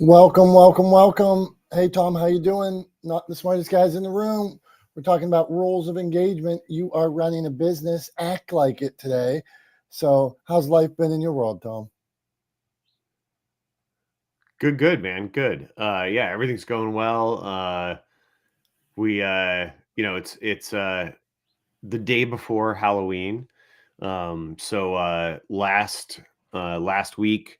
Welcome, welcome, welcome. Hey, Tom, how you doing? Not the smartest guys in the room. We're talking about rules of engagement. You are running a business. Act like it today. So how's life been in your world, Tom? Good, man. Good. Yeah, everything's going well. It's the day before Halloween. Last week,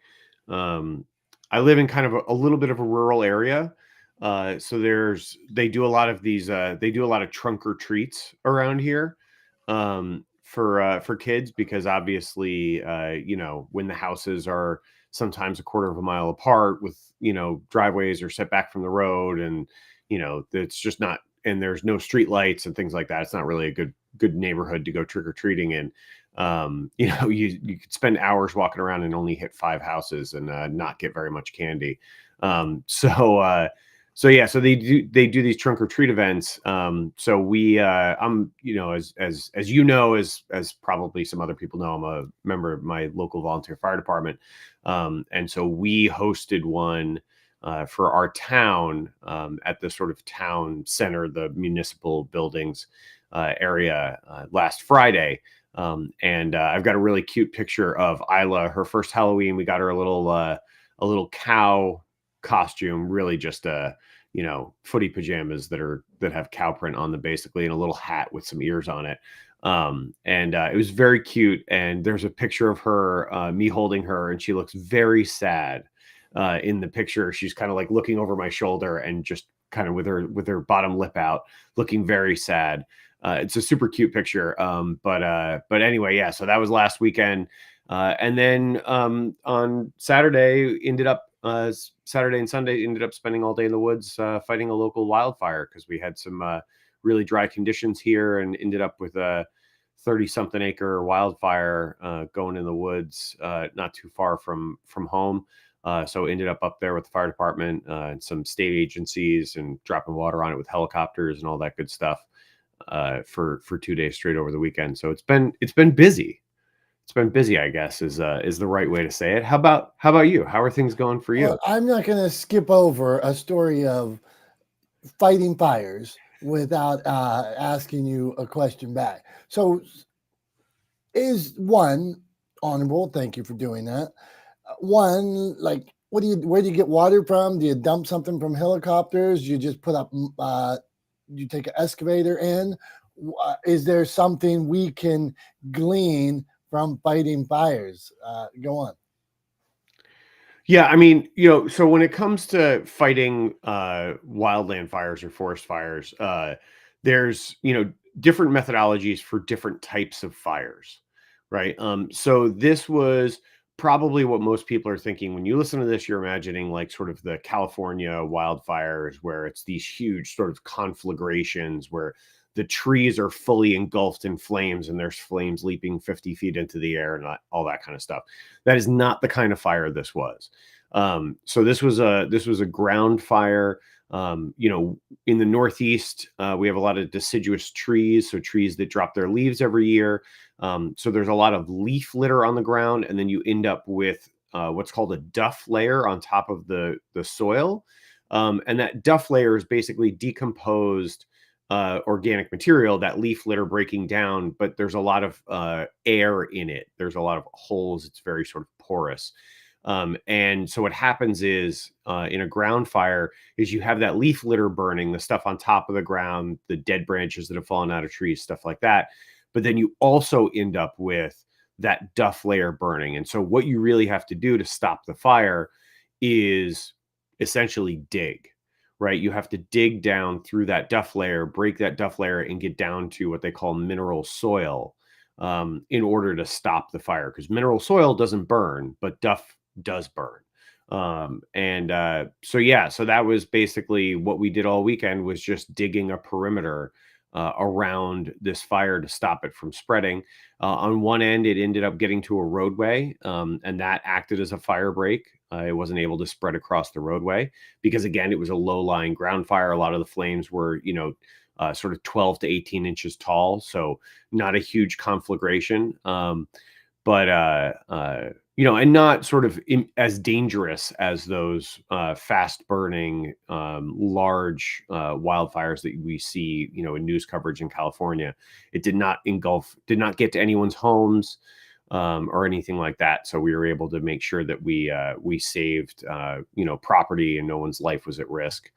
um, I live in kind of a little bit of a rural area. So they do a lot of they do a lot of trunk or treats around here, for kids, because obviously, when the houses are sometimes a quarter of a mile apart with, driveways are set back from the road, and, it's just not, and there's no street lights and things like that. It's not really a good neighborhood to go trick or treating in. You could spend hours walking around and only hit 5 houses and not get very much candy. So they do these trunk or treat events. So I'm, as probably some other people know, I'm a member of my local volunteer fire department. And so we hosted one for our town, at the sort of town center, the municipal buildings area, last Friday. And I've got a really cute picture of Isla. Her first Halloween, we got her a little cow costume, really just footy pajamas that have cow print on them, basically, and a little hat with some ears on it. And it was very cute. And there's a picture of her, me holding her, and she looks very sad. In the picture, she's kind of like looking over my shoulder and just kind of with her bottom lip out, looking very sad. It's a super cute picture. But anyway, yeah. So that was last weekend, and then on Saturday and Sunday, ended up spending all day in the woods, fighting a local wildfire, because we had some really dry conditions here, and ended up with a 30-something acre wildfire going in the woods, not too far from home. So ended up there with the fire department and some state agencies, and dropping water on it with helicopters and all that good stuff for 2 days straight over the weekend. So it's been busy. It's been busy, I guess, is the right way to say it. How about you? How are things going for you? Well, I'm not going to skip over a story of fighting fires without asking you a question back. So is one honorable? Thank you for doing that. One, like, where do you get water from? Do you dump something from helicopters? You just put up, you take an excavator in? Is there something we can glean from fighting fires? Go on. Yeah, I mean, so when it comes to fighting wildland fires or forest fires, there's, different methodologies for different types of fires, right? So this was probably what most people are thinking. When you listen to this, you're imagining like sort of the California wildfires, where it's these huge sort of conflagrations where the trees are fully engulfed in flames, and there's flames leaping 50 feet into the air, and all that kind of stuff. That is not the kind of fire this was. So this was a ground fire. In the Northeast, we have a lot of deciduous trees, so trees that drop their leaves every year. So there's a lot of leaf litter on the ground, and then you end up with what's called a duff layer on top of the soil. And that duff layer is basically decomposed organic material, that leaf litter breaking down, but there's a lot of air in it. There's a lot of holes. It's very sort of porous. And so what happens is, in a ground fire, is you have that leaf litter burning, the stuff on top of the ground, the dead branches that have fallen out of trees, stuff like that. But then you also end up with that duff layer burning. And so what you really have to do to stop the fire is essentially dig, right? You have to dig down through that duff layer, break that duff layer, and get down to what they call mineral soil, in order to stop the fire. Because mineral soil doesn't burn, but duff does burn. So that was basically what we did all weekend, was just digging a perimeter around this fire to stop it from spreading. On one end, it ended up getting to a roadway, and that acted as a fire break. It wasn't able to spread across the roadway because, again, it was a low-lying ground fire. A lot of the flames were, sort of 12 to 18 inches tall, so not a huge conflagration. But and not sort of as dangerous as those fast burning, large wildfires that we see, in news coverage in California. It did not get to anyone's homes or anything like that. So we were able to make sure that we saved, property, and no one's life was at risk.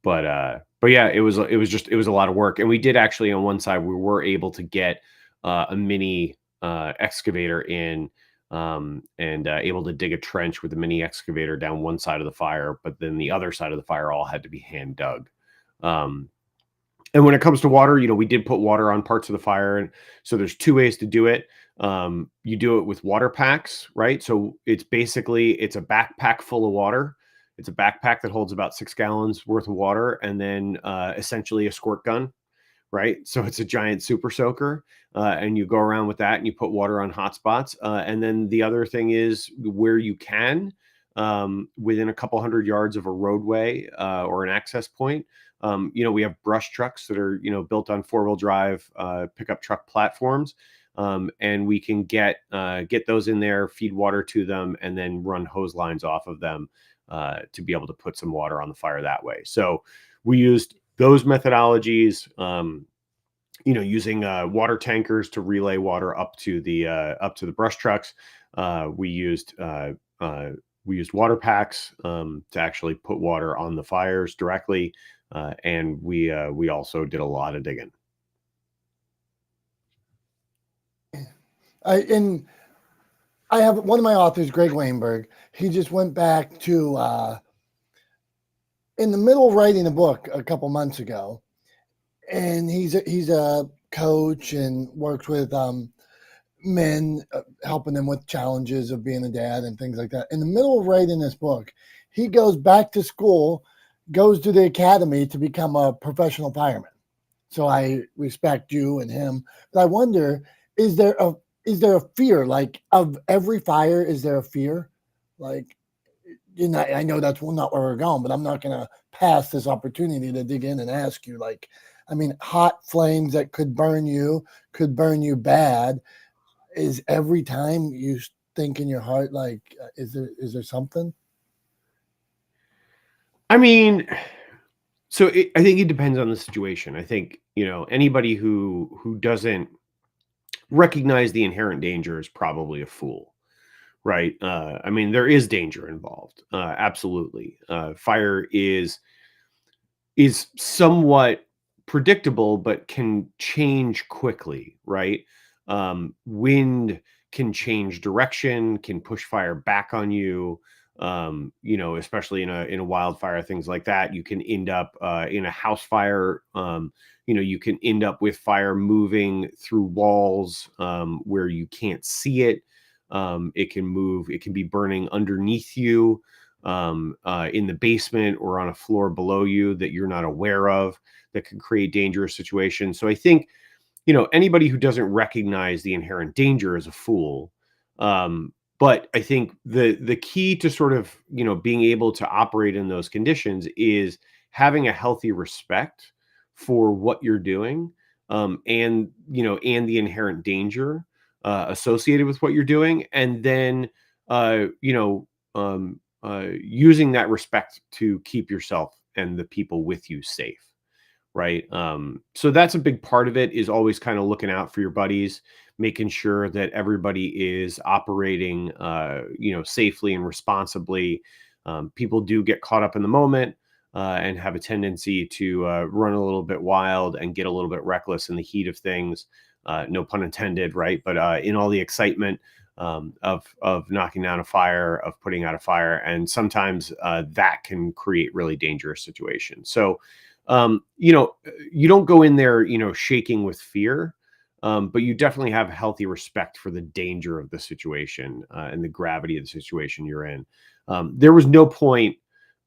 But yeah, it was a lot of work, and we did actually, on one side, we were able to get a mini excavator in, and able to dig a trench with a mini excavator down one side of the fire, but then the other side of the fire all had to be hand dug. Um, and when it comes to water, we did put water on parts of the fire, and so there's two ways to do it. You do it with water packs, right? So it's a backpack full of water. It's a backpack that holds about 6 gallons worth of water, and then essentially a squirt gun, right? So it's a giant super soaker, and you go around with that and you put water on hot spots. And then the other thing is, where you can, within a couple hundred yards of a roadway or an access point, we have brush trucks that are, built on 4-wheel drive pickup truck platforms. And we can get those in there, feed water to them, and then run hose lines off of them to be able to put some water on the fire that way. So we used those methodologies, using water tankers to relay water up to the brush trucks. We used water packs to actually put water on the fires directly, and we also did a lot of digging. I have one of my authors, Greg Weinberg. He just went back to in the middle of writing a book a couple months ago, and he's a coach and works with men, helping them with challenges of being a dad and things like that. In the middle of writing this book, he goes back to school, goes to the academy to become a professional fireman. So I respect you and him, but I wonder, is there a fear, like, of every fire? Is there a fear? Like, I know that's not where we're going, but I'm not going to pass this opportunity to dig in and ask you, like, I mean, hot flames that could burn you bad. Is every time you think in your heart, like, is there something? I mean, so I think it depends on the situation. I think, anybody who doesn't recognize the inherent danger is probably a fool, right? I mean, there is danger involved. Absolutely. Fire is somewhat predictable, but can change quickly, right? Wind can change direction, can push fire back on you. Especially in a wildfire, things like that. You can end up in a house fire. You can end up with fire moving through walls where you can't see it. It can move. It can be burning underneath you, in the basement or on a floor below you that you're not aware of, that can create dangerous situations. So I think, anybody who doesn't recognize the inherent danger is a fool. But I think the key to sort of, being able to operate in those conditions is having a healthy respect for what you're doing, and the inherent danger associated with what you're doing, and then using that respect to keep yourself and the people with you safe, right? So that's a big part of it, is always kind of looking out for your buddies, making sure that everybody is operating, safely and responsibly. People do get caught up in the moment, and have a tendency to run a little bit wild and get a little bit reckless in the heat of things. No pun intended, right? But in all the excitement of knocking down a fire, of putting out a fire, and sometimes that can create really dangerous situations. So, you don't go in there, shaking with fear, but you definitely have healthy respect for the danger of the situation, and the gravity of the situation you're in. There was no point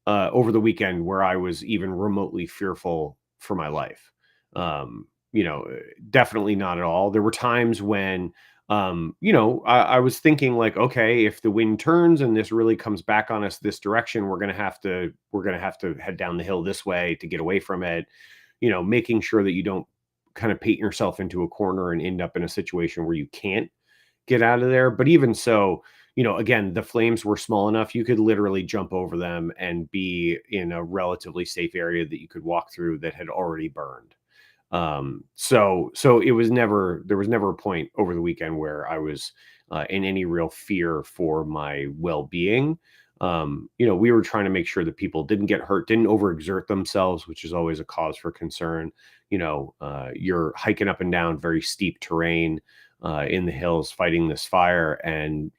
over the weekend where I was even remotely fearful for my life. Definitely not at all. There were times when, I was thinking, like, okay, if the wind turns and this really comes back on us this direction, we're gonna have to head down the hill this way to get away from it. Making sure that you don't kind of paint yourself into a corner and end up in a situation where you can't get out of there. But even so, again, the flames were small enough you could literally jump over them and be in a relatively safe area that you could walk through that had already burned. So there was never a point over the weekend where I was in any real fear for my well-being. We were trying to make sure that people didn't get hurt, didn't overexert themselves, which is always a cause for concern. You're hiking up and down very steep terrain in the hills fighting this fire, and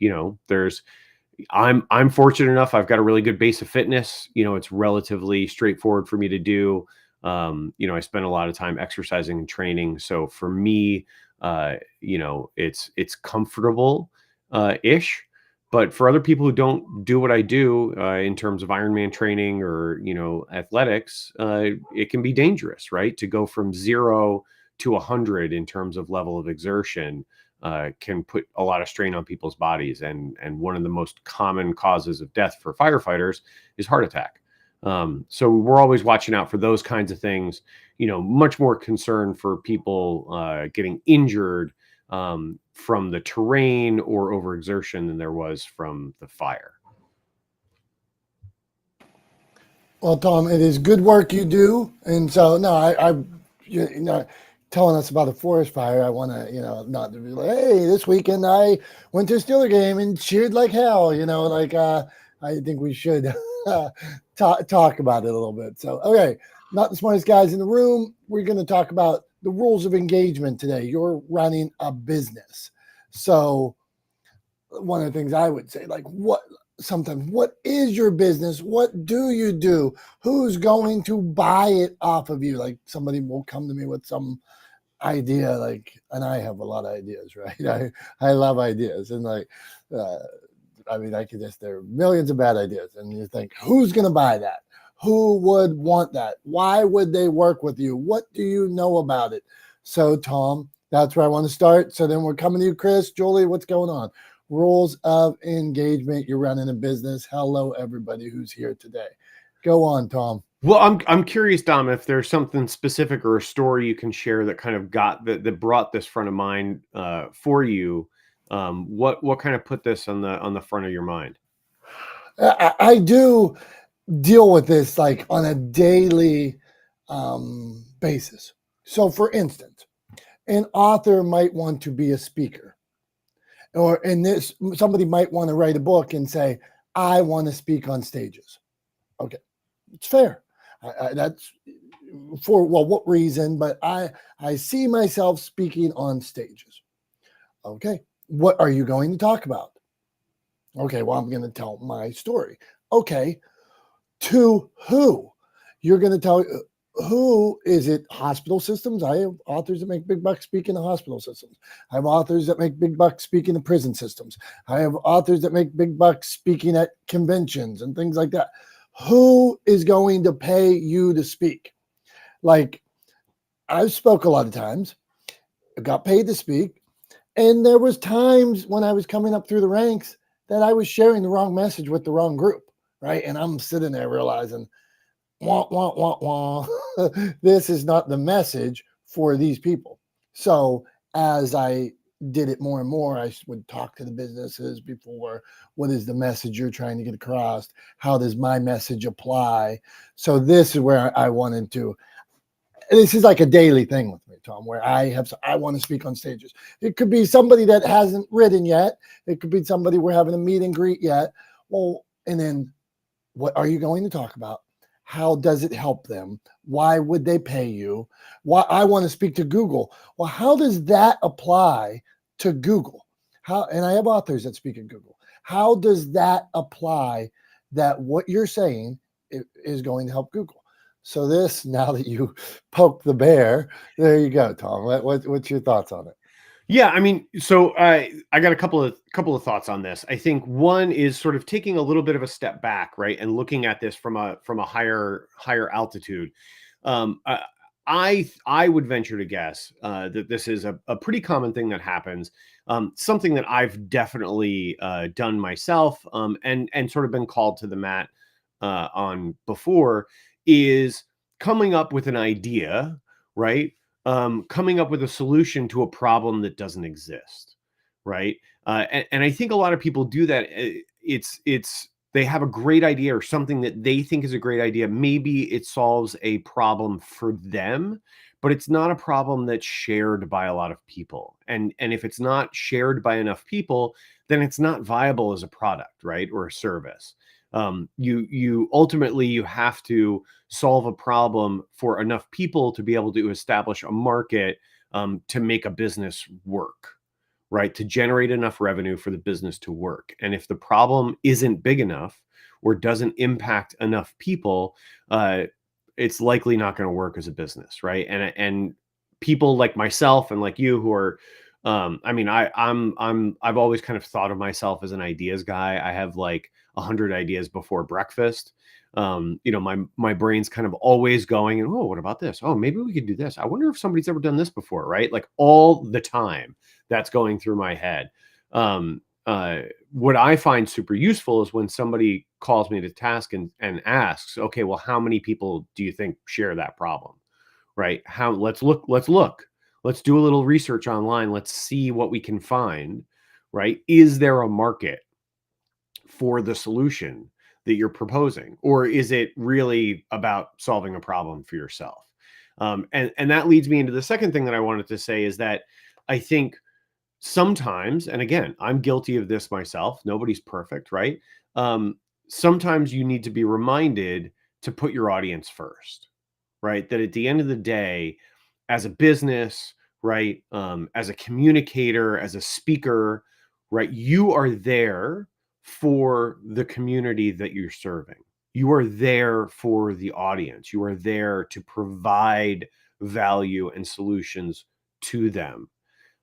I'm fortunate enough. I've got a really good base of fitness. It's relatively straightforward for me to do. I spend a lot of time exercising and training. So for me, it's comfortable ish. But for other people who don't do what I do in terms of Ironman training or athletics, it can be dangerous, right? To go from 0 to 100 in terms of level of exertion can put a lot of strain on people's bodies. And one of the most common causes of death for firefighters is heart attack. So we're always watching out for those kinds of things, much more concerned for people getting injured from the terrain or overexertion than there was from the fire. Well, Tom, it is good work you do. And so, no, telling us about a forest fire, I want to, not to be like, hey, this weekend I went to a Steeler game and cheered like hell, I think we should talk about it a little bit. So, okay, not the smartest guys in the room. We're going to talk about the rules of engagement today. You're running a business. So one of the things I would say, what is your business? What do you do? Who's going to buy it off of you? Like somebody will come to me with some idea, and I have a lot of ideas, right? I love ideas. And there are millions of bad ideas. And you think, who's going to buy that? Who would want that? Why would they work with you? What do you know about it? So, Tom, that's where I want to start. So then we're coming to you, Chris, Julie, what's going on? Rules of engagement. You're running a business. Hello, everybody who's here today. Go on, Tom. Well, I'm curious, Dom, if there's something specific or a story you can share that kind of that brought this front of mind for you. What kind of put this on the front of your mind? I do deal with this on a daily basis. So, for instance, an author might want to be a speaker. Or somebody might want to write a book and say, I want to speak on stages. Okay, it's fair. That's for, what reason? But I see myself speaking on stages. Okay, what are you going to talk about? Okay, well, I'm going to tell my story. Okay, to who? You're going to tell who is it? Hospital systems. I have authors that make big bucks speaking to hospital systems. I have authors that make big bucks speaking to prison systems. I have authors that make big bucks speaking at conventions and things like that. Who is going to pay you to speak? I've spoke a lot of times, I got paid to speak, and there was times when I was coming up through the ranks that I was sharing the wrong message with the wrong group, right? And I'm sitting there realizing, wah, wah, wah, wah. This is not the message for these people. So as I did it more and more, I would talk to the businesses before. What is the message you're trying to get across? How does my message apply? So this is where I wanted to. This is like a daily thing with me, Tom, where I want to speak on stages. It could be somebody that hasn't written yet. It could be somebody we're having a meet and greet yet. Well, and then what are you going to talk about? How does it help them? Why would they pay you? Why I want to speak to Google. Well, how does that apply to Google? And I have authors that speak at Google. How does that apply that what you're saying is going to help Google? So now that you poke the bear, there you go, Tom. What's your thoughts on it? Yeah, I mean, so I got a couple of thoughts on this. I think one is sort of taking a little bit of a step back, right, and looking at this from a higher altitude. I would venture to guess that this is a pretty common thing that happens. Something that I've definitely done myself, and sort of been called to the mat on before, is coming up with an idea, right? Coming up with a solution to a problem that doesn't exist, right? And I think a lot of people do that. It's they have a great idea or something that they think is a great idea. Maybe it solves a problem for them, but it's not a problem that's shared by a lot of people. And if it's not shared by enough people, then it's not viable as a product, right? Or a service. You ultimately you have to solve a problem for enough people to be able to establish a market, to make a business work, right? To generate enough revenue for the business to work. And if the problem isn't big enough or doesn't impact enough people, it's likely not going to work as a business, right? And people like myself and like you who are, I mean, I've always kind of thought of myself as an ideas guy. I have like 100 ideas before breakfast. My brain's kind of always going, and oh, what about this? Oh, maybe we could do this. I wonder if somebody's ever done this before, right? Like all the time that's going through my head. What I find super useful is when somebody calls me to task and asks, okay, well, how many people do you think share that problem? Right? Let's look. Let's do a little research online. Let's see what we can find, right? Is there a market for the solution that you're proposing? Or is it really about solving a problem for yourself? And that leads me into the second thing that I wanted to say is that I think sometimes, and again, I'm guilty of this myself. Nobody's perfect, right? Sometimes you need to be reminded to put your audience first, right? That at the end of the day, as a business, right, as a communicator, as a speaker, right, you are there for the community that you're serving. You are there for the audience. You are there to provide value and solutions to them.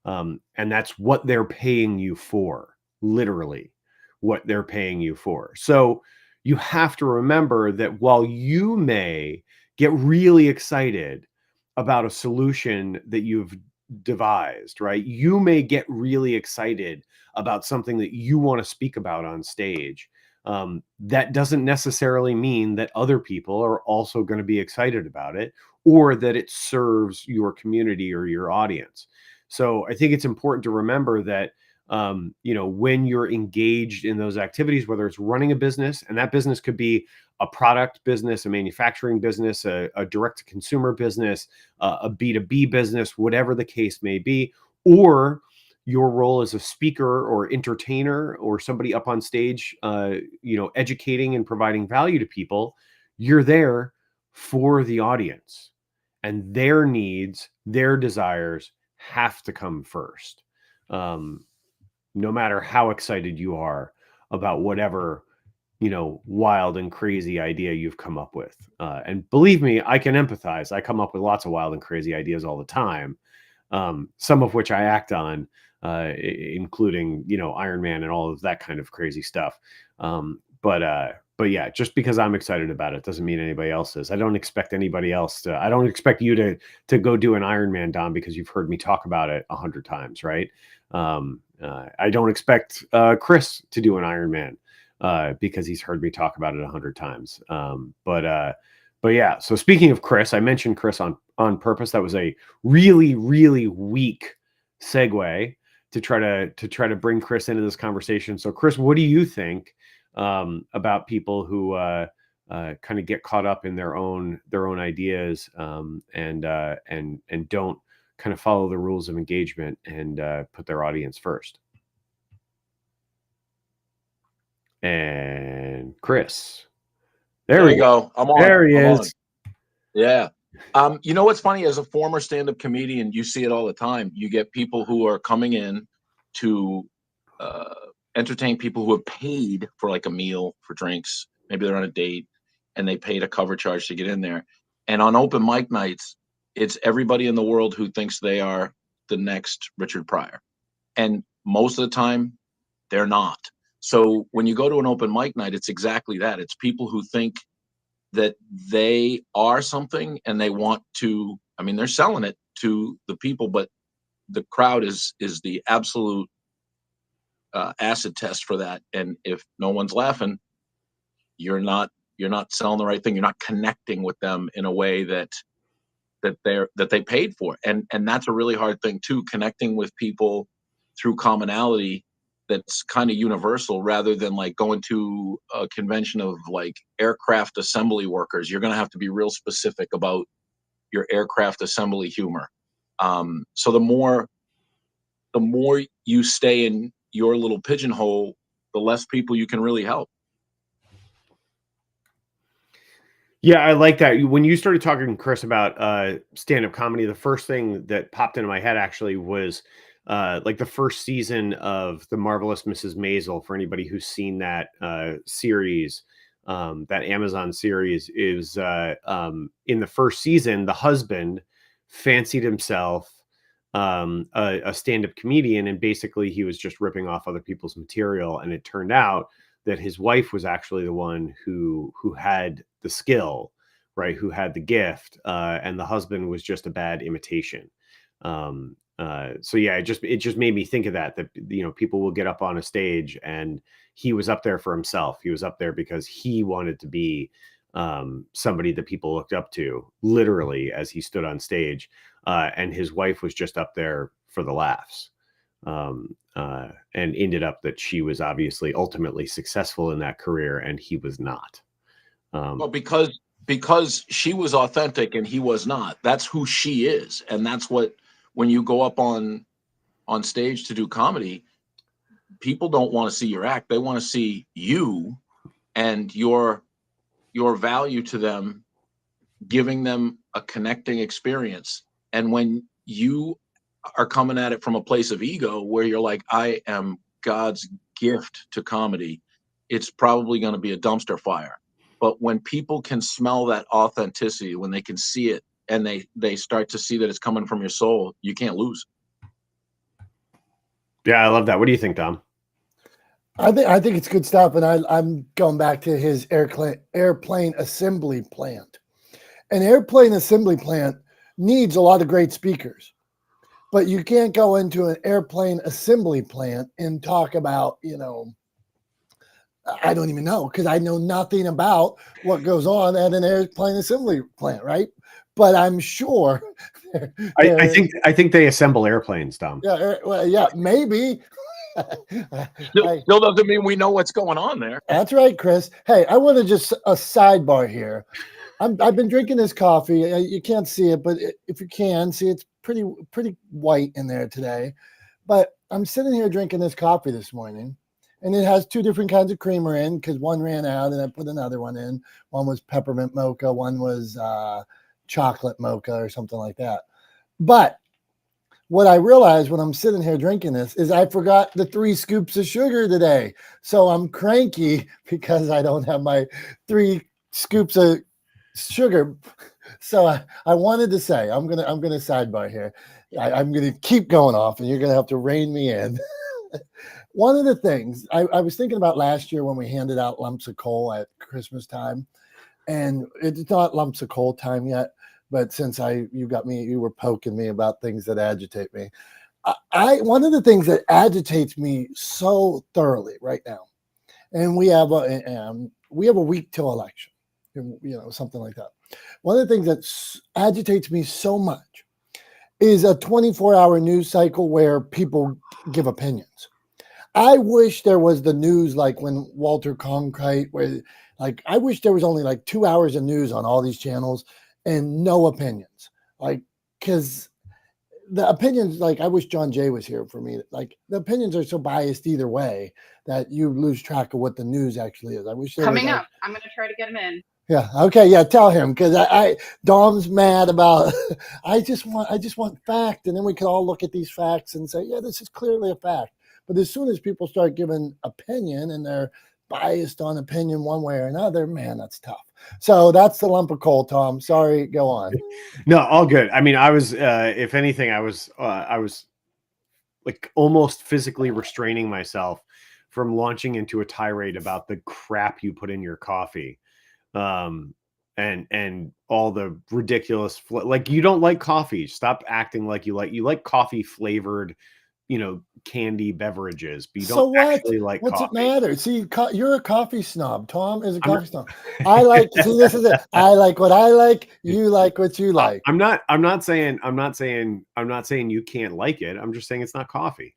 And that's what they're paying you for, literally, what they're paying you for. So you have to remember that while you may get really excited about a solution that you've devised, right? You may get really excited about something that you want to speak about on stage. That doesn't necessarily mean that other people are also going to be excited about it or that it serves your community or your audience. So I think it's important to remember that when you're engaged in those activities, whether it's running a business, and that business could be a product business, a manufacturing business, a direct-to-consumer business, a B2B business, whatever the case may be, or your role as a speaker or entertainer or somebody up on stage, educating and providing value to people, you're there for the audience and their needs, their desires have to come first. No matter how excited you are about whatever, wild and crazy idea you've come up with. And believe me, I can empathize. I come up with lots of wild and crazy ideas all the time, some of which I act on, including, Iron Man and all of that kind of crazy stuff. But yeah, just because I'm excited about it doesn't mean anybody else is. I don't expect anybody else to. I don't expect you to go do an Iron Man, Dom, because you've heard me talk about it 100 times, right? I don't expect Chris to do an Iron Man because he's heard me talk about it 100 times. But yeah. So speaking of Chris, I mentioned Chris on purpose. That was a really, really weak segue to try to bring Chris into this conversation. So Chris, what do you think about people who kind of get caught up in their own ideas and don't kind of follow the rules of engagement and put their audience first? And Chris, there you go. I'm on. There he is. On. Yeah. You know what's funny? As a former stand-up comedian, you see it all the time. You get people who are coming in to entertain people who have paid for like a meal, for drinks. Maybe they're on a date and they paid a cover charge to get in there. And on open mic nights, it's everybody in the world who thinks they are the next Richard Pryor. And most of the time, they're not. So when you go to an open mic night, it's exactly that. It's people who think that they are something and they want to, I mean, they're selling it to the people, but the crowd is the absolute acid test for that. And if no one's laughing, you're not selling the right thing. You're not connecting with them in a way that they paid for. And that's a really hard thing too, connecting with people through commonality that's kind of universal, rather than like going to a convention of like aircraft assembly workers. You're going to have to be real specific about your aircraft assembly humor. So the more you stay in your little pigeonhole, the less people you can really help. Yeah, I like that. When you started talking, Chris, about stand-up comedy, the first thing that popped into my head actually was like the first season of The Marvelous Mrs. Maisel. For anybody who's seen that series, that Amazon series, is in the first season, the husband fancied himself a stand-up comedian, and basically he was just ripping off other people's material. And it turned out that his wife was actually the one who had the skill, right? Who had the gift, and the husband was just a bad imitation. So yeah, it just made me think of that people will get up on a stage, and he was up there for himself. He was up there because he wanted to be somebody that people looked up to, literally, as he stood on stage, and his wife was just up there for the laughs. And ended up that she was obviously ultimately successful in that career, and he was not. Well, because she was authentic and he was not. That's who she is, and that's what, when you go up on stage to do comedy, people don't want to see your act. They want to see you and your value to them, giving them a connecting experience. And when you are coming at it from a place of ego, where you're like, I am God's gift to comedy, it's probably going to be a dumpster fire. But when people can smell that authenticity, when they can see it, and they start to see that it's coming from your soul, you can't lose. Yeah, I love that. What do you think, Dom? I think it's good stuff, and I'm going back to his airplane assembly plant. An airplane assembly plant needs a lot of great speakers, but you can't go into an airplane assembly plant and talk about, I don't even know, because I know nothing about what goes on at an airplane assembly plant, right? But I'm sure. I think they assemble airplanes, Dom. Yeah, well, yeah, maybe. Still doesn't mean we know what's going on there. That's right, Chris. Hey, I want to just a sidebar here. I've been drinking this coffee. You can't see it, but if you can see, it's pretty white in there today. But I'm sitting here drinking this coffee this morning, and it has two different kinds of creamer in, because one ran out and I put another one in. One was peppermint mocha, one was chocolate mocha or something like that. But what I realized when I'm sitting here drinking this is I forgot the 3 scoops of sugar today. So I'm cranky because I don't have my 3 scoops of sugar. So I wanted to say, I'm gonna sidebar here. I'm gonna keep going off, and you're gonna have to rein me in. One of the things I was thinking about last year when we handed out lumps of coal at Christmas time, and it's not lumps of coal time yet, but since you were poking me about things that agitate me. One of the things that agitates me so thoroughly right now, and we have a week till election, something like that. One of the things that agitates me so much is a 24-hour news cycle where people give opinions. I wish there was the news like when Walter Cronkite, where I wish there was only like 2 hours of news on all these channels and no opinions. Because the opinions, I wish John Jay was here for me. The opinions are so biased either way that you lose track of what the news actually is. I wish there coming was, up. I'm going to try to get him in. Yeah. Okay. Yeah. Tell him, because Dom's mad about. I just want fact, and then we can all look at these facts and say, yeah, this is clearly a fact. But as soon as people start giving opinion and they're biased on opinion one way or another, man, that's tough. So that's the lump of coal, Tom. Sorry, go on. No, all good. I mean, I was, if anything, I was like almost physically restraining myself from launching into a tirade about the crap you put in your coffee, and all the ridiculous, you don't like coffee. Stop acting like you like coffee flavored, candy beverages, but you don't actually like What's coffee. It matter? See, you're a coffee snob. Tom is a coffee snob. See, this is it. I like what I like. You like what you like. I'm not saying you can't like it. I'm just saying it's not coffee.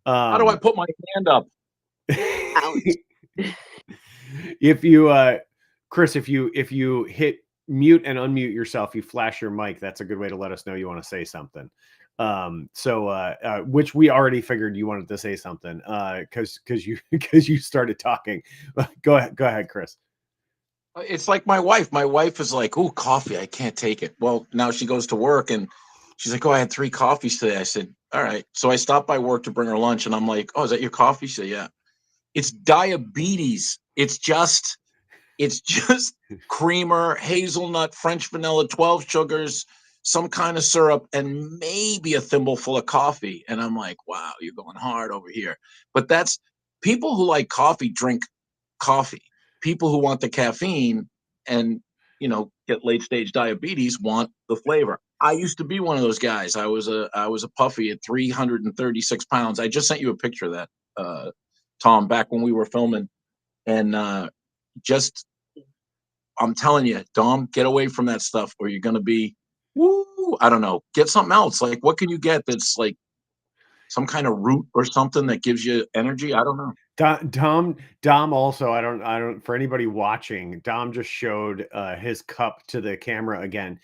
How do I put my hand up? Ouch. If you, Chris, if you hit mute and unmute yourself, you flash your mic. That's a good way to let us know you want to say something. Which we already figured you wanted to say something, because you started talking. Go ahead, Chris. It's like my wife. My wife is like, "Oh, coffee, I can't take it." Well, now she goes to work and she's like, "Oh, I had 3 coffees today." I said, "All right." So I stopped by work to bring her lunch, and I'm like, "Oh, is that your coffee?" She said, "Yeah." It's diabetes. It's just creamer, hazelnut, French vanilla, 12 sugars, some kind of syrup, and maybe a thimbleful of coffee. And I'm like, wow, you're going hard over here. But that's people who like coffee drink coffee. People who want the caffeine and get late stage diabetes want the flavor. I used to be one of those guys. I was a puffy at 336 pounds. I just sent you a picture of that, Tom, back when we were filming. And just I'm telling you, Dom, get away from that stuff or you're going to be, woo, I don't know, get something else. Like, what can you get that's like some kind of root or something that gives you energy? I don't know. Dom also, I don't, for anybody watching, Dom just showed his cup to the camera again.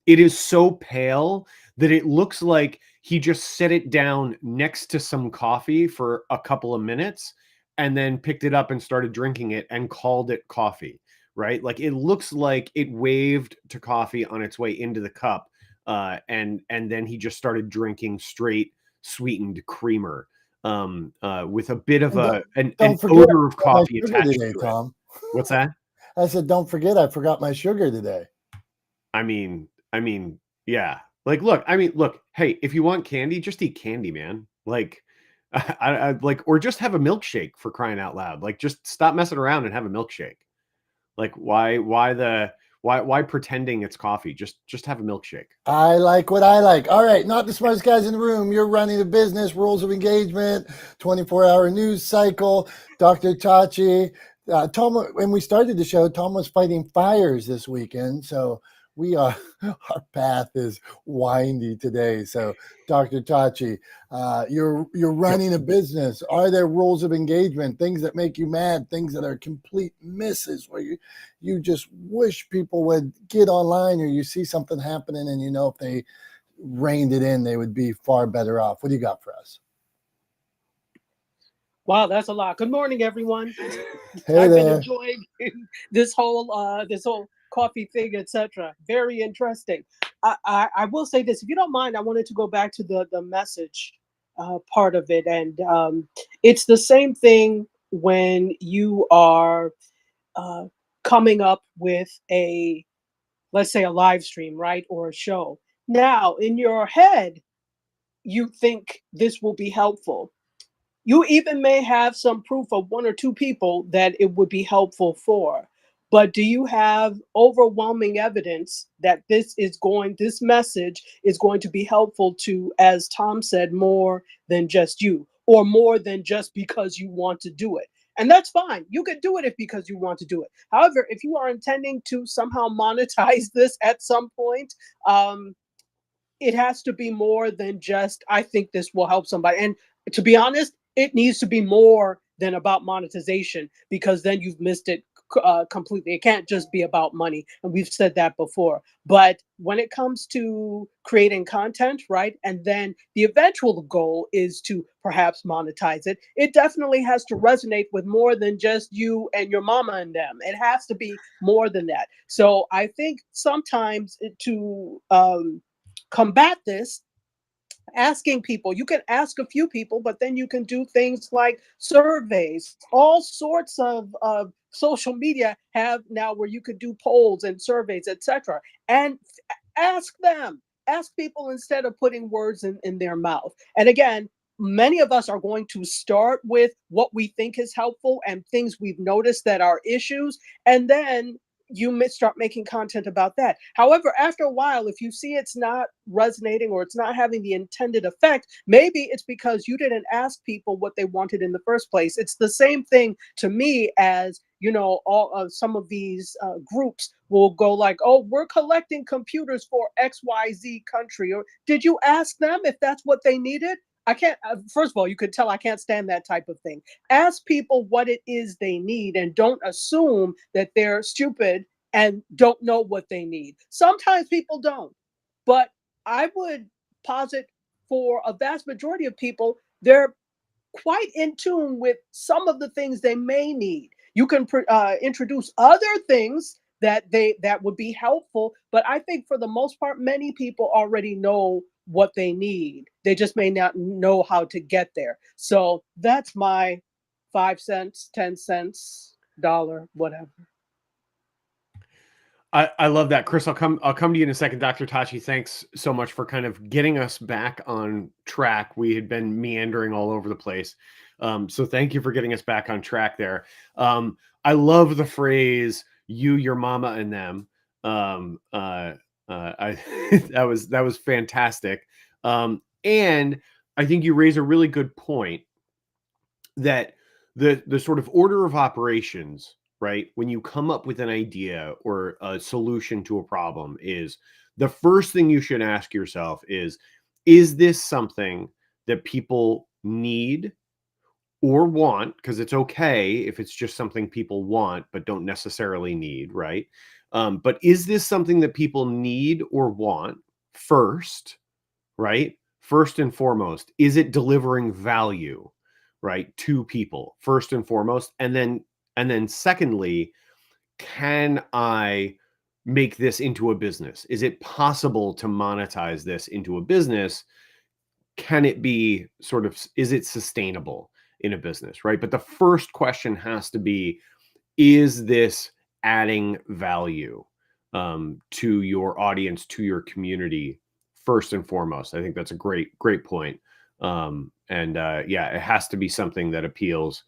It is so pale that it looks like he just set it down next to some coffee for a couple of minutes and then picked it up and started drinking it and called it coffee, right? Like it looks like it waved to coffee on its way into the cup, and then he just started drinking straight sweetened creamer, with a bit of an odor of coffee attached today, to Tom. it. What's that? I said, don't forget, I forgot my sugar today. I mean, yeah. Like, look, hey, if you want candy, just eat candy, man. Like, I like, or just have a milkshake, for crying out loud. Like, just stop messing around and have a milkshake. Like, why pretending it's coffee? Just have a milkshake. I like what I like. All right, not the smartest guys in the room. You're running a business, rules of engagement, 24-hour news cycle. Dr. Tachi, Tom, when we started the show, Tom was fighting fires this weekend. So our path is windy today. So Dr. Tachi, you're running a business. Are there rules of engagement, things that make you mad, things that are complete misses where you just wish people would get online, or you see something happening and if they reined it in, they would be far better off? What do you got for us? Wow, that's a lot. Good morning, everyone. Hey I've there. been enjoying this whole coffee thing, etc. Very interesting. I will say this, if you don't mind, I wanted to go back to the message part of it, and it's the same thing when you are coming up with let's say a live stream, right, or a show. Now, in your head, you think this will be helpful. You even may have some proof of 1 or 2 people that it would be helpful for. But do you have overwhelming evidence that this message is going to be helpful to, as Tom said, more than just you, or more than just because you want to do it? And that's fine. You could do it because you want to do it. However, if you are intending to somehow monetize this at some point, it has to be more than just, I think this will help somebody. And to be honest, it needs to be more than about monetization, because then you've missed it completely. It can't just be about money. And we've said that before. But when it comes to creating content, right, and then the eventual goal is to perhaps monetize it, it definitely has to resonate with more than just you and your mama and them. It has to be more than that. So I think sometimes to combat this, asking people, you can ask a few people, but then you can do things like surveys. All sorts of social media have now where you could do polls and surveys, etc., and ask people instead of putting words in their mouth. And again, many of us are going to start with what we think is helpful and things we've noticed that are issues, and then you may start making content about that. However, after a while, if you see it's not resonating or it's not having the intended effect, maybe it's because you didn't ask people what they wanted in the first place. It's the same thing to me as, all some of these groups will go like, oh, we're collecting computers for XYZ country. Or did you ask them if that's what they needed? I can't, first of all, you could tell I can't stand that type of thing. Ask people what it is they need and don't assume that they're stupid and don't know what they need. Sometimes people don't, but I would posit for a vast majority of people, they're quite in tune with some of the things they may need. You can introduce other things that would be helpful, but I think for the most part, many people already know what they need. They just may not know how to get there. So that's my 5 cents, 10 cents, dollar, whatever. I love that, Chris. I'll come to you in a second. Dr. Tachi, thanks so much for kind of getting us back on track. We had been meandering all over the place. So thank you for getting us back on track there. I love the phrase "you, your mama, and them." I that was fantastic. And I think you raise a really good point that the sort of order of operations, right? When you come up with an idea or a solution to a problem, is the first thing you should ask yourself is this something that people need or want? Because it's okay if it's just something people want but don't necessarily need, right? But is this something that people need or want first, right? First and foremost, is it delivering value, right, to people first and foremost? And then secondly, can I make this into a business? Is it possible to monetize this into a business? Can it be sort of, is it sustainable in a business, right? But the first question has to be, is this adding value to your audience, to your community, first and foremost? I think that's a great point. Yeah, it has to be something that appeals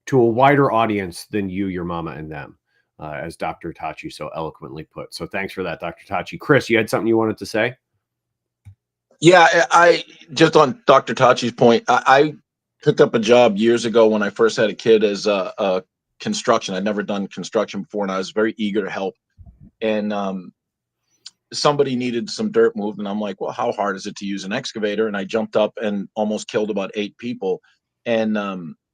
to a wider audience than you, your mama, and them, as Dr. Tachi so eloquently put. So thanks for that, Dr. Tachi. Chris, you had something you wanted to say? Yeah, I just on Dr. Tachi's point, I picked up a job years ago when I first had a kid as a construction. I'd never done construction before, and I was very eager to help. And somebody needed some dirt moved, and I'm like, well, how hard is it to use an excavator? And I jumped up and almost killed about 8 people. And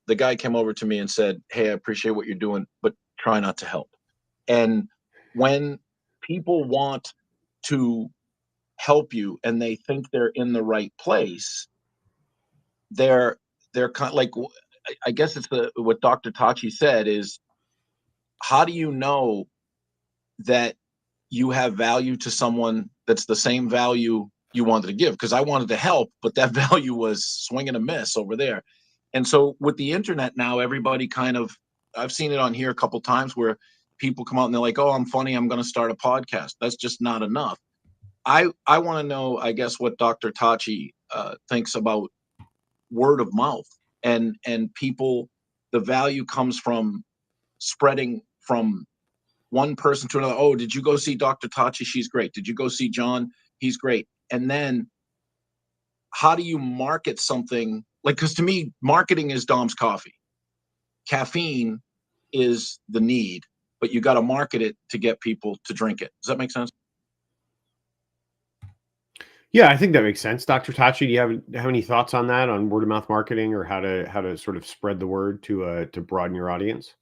the guy came over to me and said, hey, I appreciate what you're doing, but try not to help. And when people want to help you and they think they're in the right place, they're kind of like, I guess it's what Dr. Tachi said is, how do you know that you have value to someone that's the same value you wanted to give? Because I wanted to help, but that value was swing and a miss over there. And so with the internet now, everybody kind of, I've seen it on here a couple times where people come out and they're like, oh, I'm funny, I'm going to start a podcast. That's just not enough. I want to know, I guess, what Dr. Tachi thinks about word of mouth and people. The value comes from spreading from one person to another. Oh, did you go see Dr. Tachi? She's great. Did you go see John? He's great. And then how do you market something? Like, because to me, marketing is Dom's coffee. Caffeine is the need, but you got to market it to get people to drink it. Does that make sense? Yeah, I think that makes sense. Dr. Tachi, do you have any thoughts on that, on word of mouth marketing, or how to sort of spread the word to broaden your audience?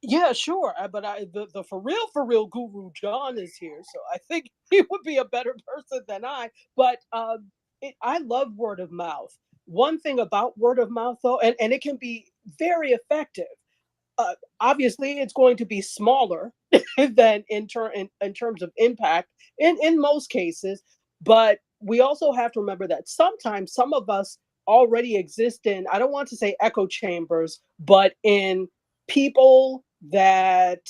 Yeah, sure. But the for real guru John is here, so I think he would be a better person than I. But I love word of mouth. One thing about word of mouth, though, and it can be very effective. Obviously, it's going to be smaller than in terms of impact in most cases. But we also have to remember that sometimes some of us already exist in, I don't want to say echo chambers, but in people that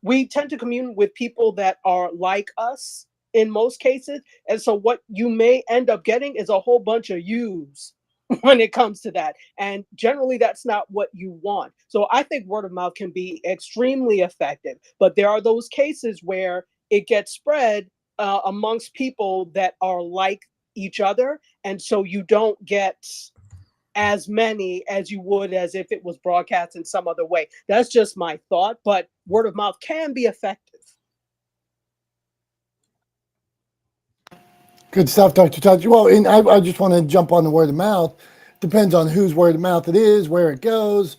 we tend to commune with people that are like us in most cases. And so what you may end up getting is a whole bunch of yous when it comes to that. And generally that's not what you want. So I think word of mouth can be extremely effective, but there are those cases where it gets spread amongst people that are like each other. And so you don't get as many as you would as if it was broadcast in some other way. That's just my thought, but word of mouth can be effective. Good stuff, Dr. Touch. Well, and I just want to jump on the word of mouth. Depends on whose word of mouth it is, where it goes.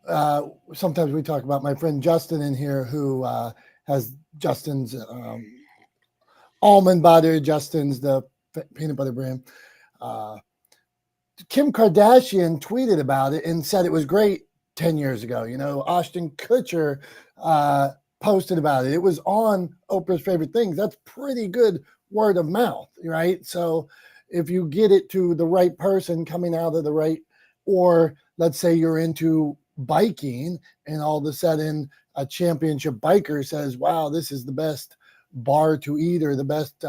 Sometimes we talk about my friend Justin in here who has Justin's almond butter, Justin's the peanut butter brand. Kim Kardashian tweeted about it and said it was great 10 years ago. You know, Ashton Kutcher posted about it. It was on Oprah's Favorite Things. That's pretty good word of mouth, right? So if you get it to the right person coming out of the right, or let's say you're into biking and all of a sudden a championship biker says, wow, this is the best bar to eat or the best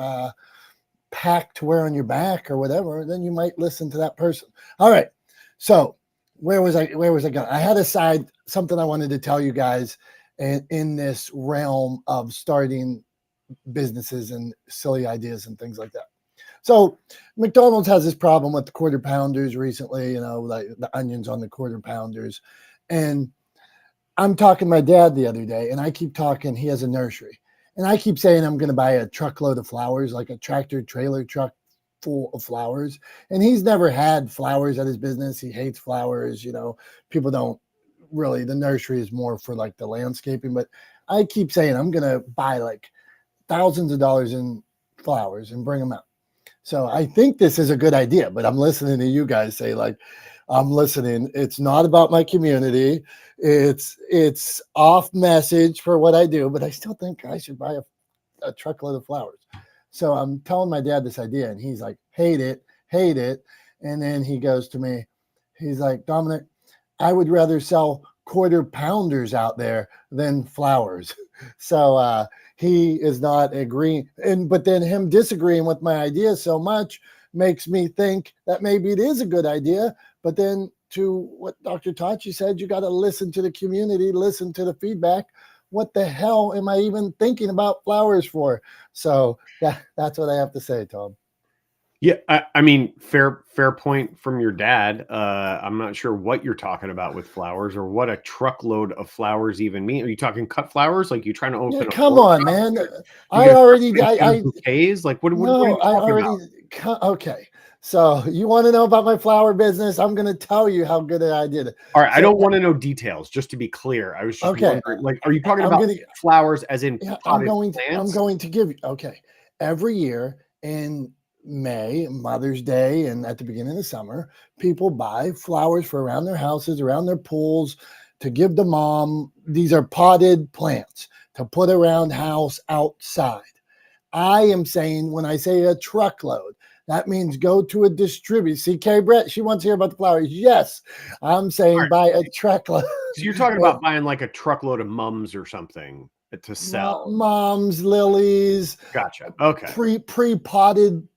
pack to wear on your back or whatever, then you might listen to that person. All right. So where was I going? I had aside something I wanted to tell you guys in this realm of starting businesses and silly ideas and things like that. So McDonald's has this problem with the quarter pounders recently, you know, like the onions on the quarter pounders. And I'm talking to my dad the other day, and I keep talking, he has a nursery. And I keep saying I'm going to buy a truckload of flowers, like a tractor trailer truck full of flowers. And he's never had flowers at his business. He hates flowers. You know, people don't really, the nursery is more for like the landscaping. But I keep saying I'm going to buy like thousands of dollars in flowers and bring them out. So I think this is a good idea, but I'm listening to you guys say like, I'm listening. It's not about my community. It's off message for what I do, but I still think I should buy a truckload of flowers. So I'm telling my dad this idea, and he's like, hate it. And then he goes to me, he's like, Dominic, I would rather sell quarter pounders out there than flowers. So he is not agreeing. But then him disagreeing with my idea so much makes me think that maybe it is a good idea. But then to what Dr. Tachi said, you got to listen to the community, listen to the feedback. What the hell am I even thinking about flowers for? So that's what I have to say, Tom. Yeah, I mean, fair point from your dad. I'm not sure what you're talking about with flowers or what a truckload of flowers even mean. Are you talking cut flowers? Like you trying to open? Yeah, come on, man. Bouquets? Like what are you talking about? Okay. So you want to know about my flower business? I'm going to tell you how good I did it. All right, I don't want to know details. Just to be clear, I was just wondering. Like, are you talking about flowers as in potted plants? I'm going to give you. Okay, every year in May, Mother's Day, and at the beginning of the summer, people buy flowers for around their houses, around their pools, to give to mom. These are potted plants to put around house outside. I am saying when I say a truckload, that means go to a distributor. See, Carrie Brett, she wants to hear about the flowers. Yes, I'm saying buy a truckload. So you're talking about buying like a truckload of mums or something to sell. Mums, lilies. Gotcha. Okay. Pre-potted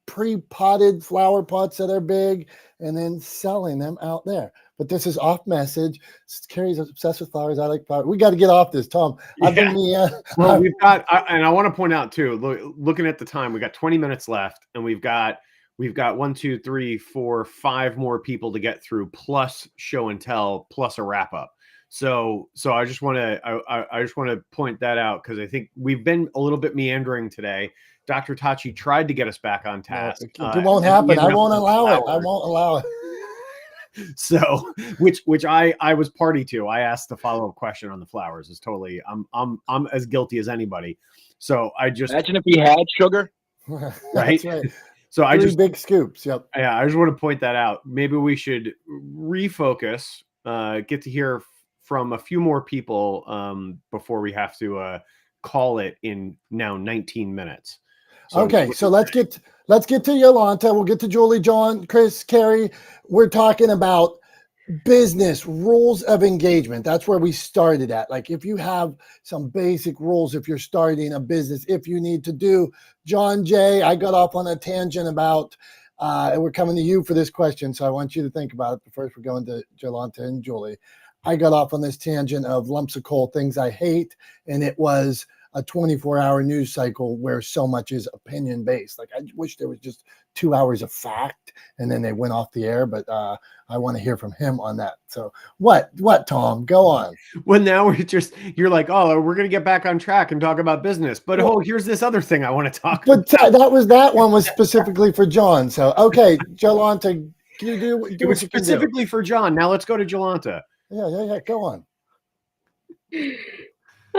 flower pots that are big, and then selling them out there. But this is off message. Carrie's obsessed with flowers. I like flowers. We got to get off this, Tom. Well, we've got, and I want to point out too, looking at the time, we got 20 minutes left, and we've got 1, 2, 3, 4, 5 more people to get through, plus show and tell, plus a wrap up. So I just want to point that out because I think we've been a little bit meandering today. Dr. Tachi tried to get us back on task. No, it won't happen. I won't allow it. I won't allow it. So, which I was party to. I asked the follow-up question on the flowers. Is totally. I'm as guilty as anybody. So I just imagine if he had sugar. Right. That's right. So I just big scoops. Yep. Yeah, I just want to point that out. Maybe we should refocus. Get to hear from a few more people before we have to call it in now 19 minutes. So okay, so let's get to Yolanta. We'll get to Julie, John, Chris, Carrie. We're talking about business rules of engagement. That's where we started at. Like if you have some basic rules, if you're starting a business, if you need to do. John Jay, I got off on a tangent about, and we're coming to you for this question, so I want you to think about it. But first, we're going to Yolanta and Julie. I got off on this tangent of lumps of coal, things I hate, and it was a 24-hour news cycle where so much is opinion based. Like I wish there was just 2 hours of fact and then they went off the air, but I want to hear from him on that. So what, Tom, go on. Well, now you're like, oh, we're going to get back on track and talk about business, but here's this other thing I want to talk about. But that one was specifically for John. So, okay, Jolanta, can you do it was specifically for John. Now let's go to Jolanta. Yeah. Go on.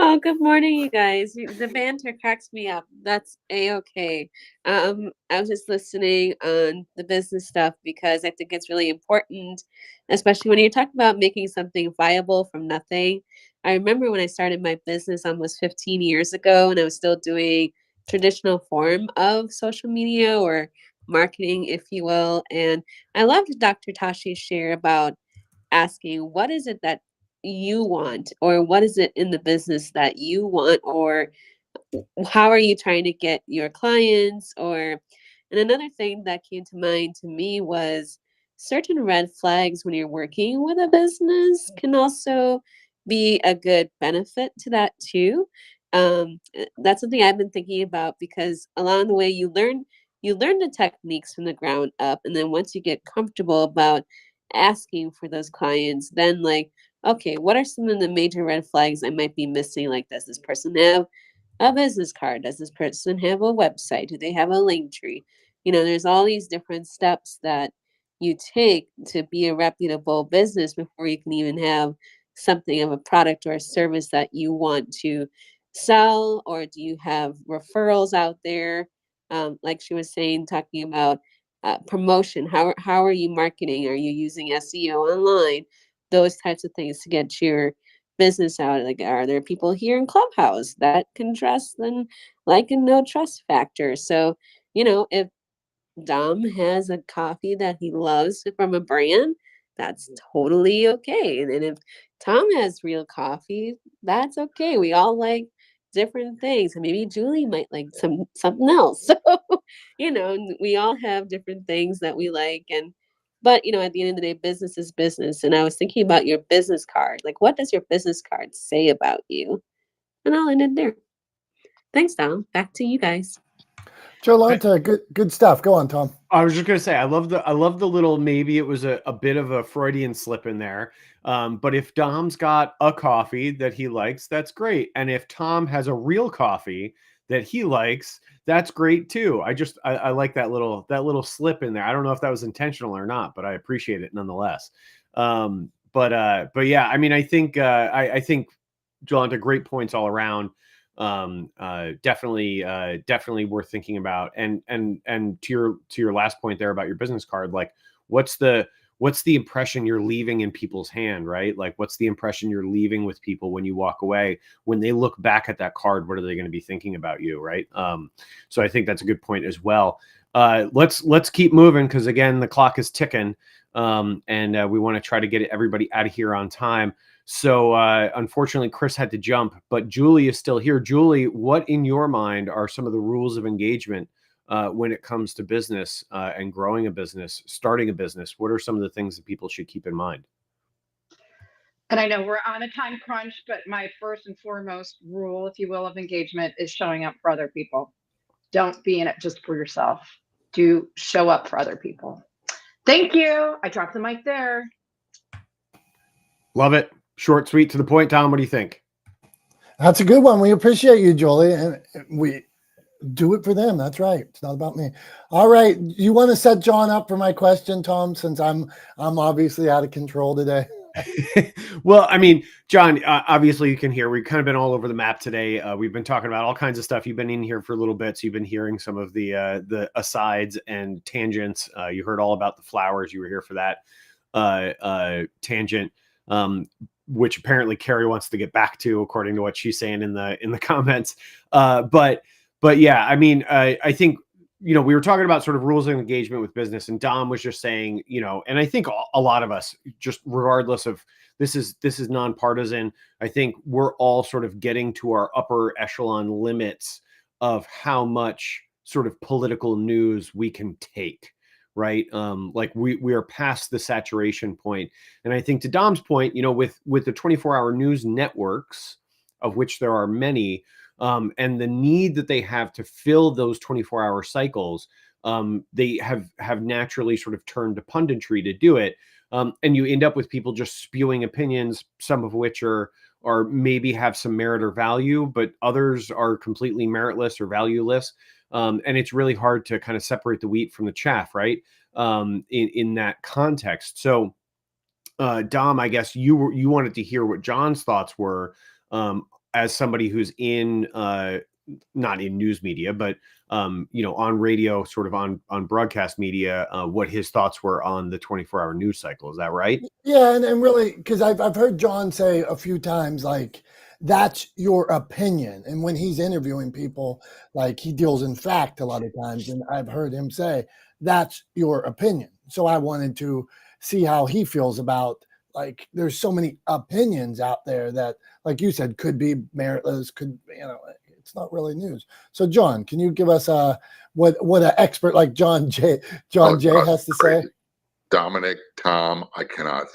Oh, good morning, you guys. The banter cracks me up. That's a-okay. I was just listening on the business stuff because I think it's really important, especially when you're talking about making something viable from nothing. I remember when I started my business almost 15 years ago, and I was still doing traditional form of social media or marketing, if you will. And I loved Dr. Tashi's share about asking, what is it that you want, or what is it in the business that you want, or how are you trying to get your clients? And another thing that came to mind to me was certain red flags when you're working with a business can also be a good benefit to that too. That's something I've been thinking about, because along the way you learn the techniques from the ground up, and then once you get comfortable about asking for those clients, then like, okay, what are some of the major red flags I might be missing? Like, does this person have a business card? Does this person have a website? Do they have a link tree? There's all these different steps that you take to be a reputable business before you can even have something of a product or a service that you want to sell. Or do you have referrals out there? Like she was saying, talking about promotion. How are you marketing? Are you using SEO online? Those types of things to get your business out. Like, are there people here in Clubhouse that can trust and like and no trust factor? So, if Dom has a coffee that he loves from a brand, that's totally okay. And if Tom has real coffee, that's okay. We all like different things, and maybe Julie might like something else. So, we all have different things that we like. But at the end of the day, business is business. And I was thinking about your business card. Like, what does your business card say about you? And I'll end it there. Thanks, Dom. Back to you guys. Jolanta, good stuff. Go on, Tom. I was just gonna say, I love the little, maybe it was a bit of a Freudian slip in there. But if Dom's got a coffee that he likes, that's great. And if Tom has a real coffee that he likes, that's great too. I like that little slip in there. I don't know if that was intentional or not, but I appreciate it nonetheless. But yeah, I mean, I think Jolanta, great points all around. Definitely worth thinking about. And to your last point there about your business card, like what's the impression you're leaving in people's hand, right? Like, what's the impression you're leaving with people when you walk away? When they look back at that card, what are they going to be thinking about you, right? So I think that's a good point as well. Let's keep moving, because again, the clock is ticking, and we want to try to get everybody out of here on time. So unfortunately, Chris had to jump, but Julie is still here. Julie, what in your mind are some of the rules of engagement when it comes to business and growing a business, starting a business? What are some of the things that people should keep in mind? And I know we're on a time crunch, but my first and foremost rule, if you will, of engagement is showing up for other people. Don't be in it just for yourself. Do show up for other people. Thank you. I dropped the mic there. Love it. Short, sweet, to the point. Tom, what do you think? That's a good one. We appreciate you, Julie, and we do it for them. That's right. It's not about me. All right. You want to set John up for my question, Tom, since I'm obviously out of control today? Well, I mean, John, obviously you can hear, we've kind of been all over the map today. We've been talking about all kinds of stuff. You've been in here for a little bit, so you've been hearing some of the asides and tangents. You heard all about the flowers. You were here for that tangent, which apparently Carrie wants to get back to, according to what she's saying in the comments. But yeah, I mean, I think, we were talking about sort of rules of engagement with business, and Dom was just saying, and I think a lot of us, just regardless of, this is nonpartisan. I think we're all sort of getting to our upper echelon limits of how much sort of political news we can take, right? Like we are past the saturation point. And I think, to Dom's point, with the 24-hour news networks, of which there are many, and the need that they have to fill those 24-hour cycles. They have naturally sort of turned to punditry to do it. And you end up with people just spewing opinions, some of which are maybe have some merit or value, but others are completely meritless or valueless. And it's really hard to kind of separate the wheat from the chaff, right? In that context. So, Dom, I guess you wanted to hear what John's thoughts were, as somebody who's in not in news media, but on radio, sort of on broadcast media, what his thoughts were on the 24-hour news cycle. Is that right? Yeah, and really, because I've heard John say a few times, like, that's your opinion. And when he's interviewing people, like, he deals in fact a lot of times, and I've heard him say, that's your opinion. So I wanted to see how he feels about, like, there's so many opinions out there that, like you said, could be meritless, it's not really news. So John, can you give us what an expert like John J has to say? Dominic, Tom, I can't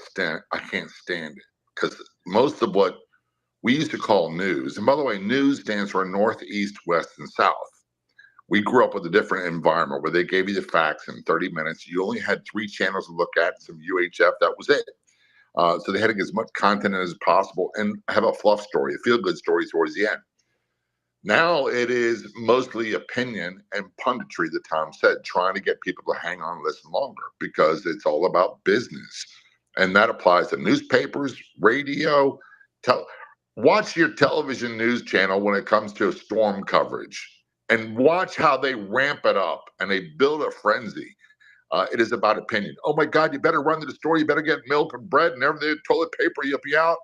stand it, because most of what we used to call news, and by the way, news stands for North, East, West, and South. We grew up with a different environment where they gave you the facts in 30 minutes. You only had 3 channels to look at, some UHF, that was it. So they had to get as much content as possible and have a fluff story, a feel-good story towards the end. Now it is mostly opinion and punditry, that Tom said, trying to get people to hang on and listen longer, because it's all about business. And that applies to newspapers, radio. Watch your television news channel when it comes to storm coverage, and watch how they ramp it up and they build a frenzy. It is about opinion. Oh my God, you better run to the store. You better get milk and bread and everything, toilet paper, you'll be out.